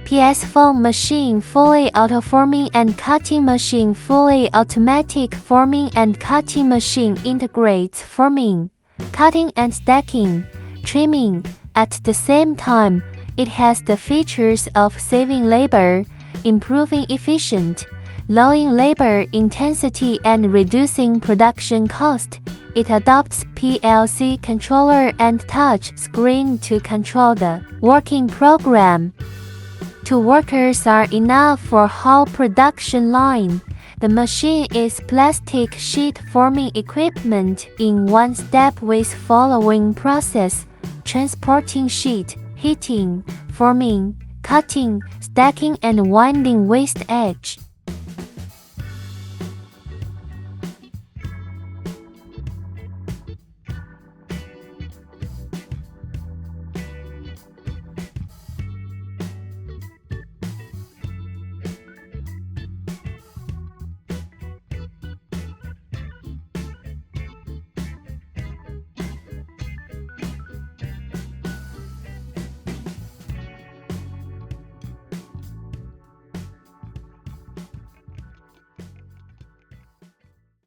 PS foam machine, fully auto forming and cutting machine, fully automatic forming and cutting machine, integrates forming, cutting and stacking, trimming. At the same time, it has the features of saving labor, improving efficiency, lowering labor intensity and reducing production cost. It adopts PLC controller and touch screen to control the working program. 2 workers are enough for whole production line. The machine is plastic sheet forming equipment in one step with following process: transporting sheet, heating, forming, cutting, stacking and winding waste edge.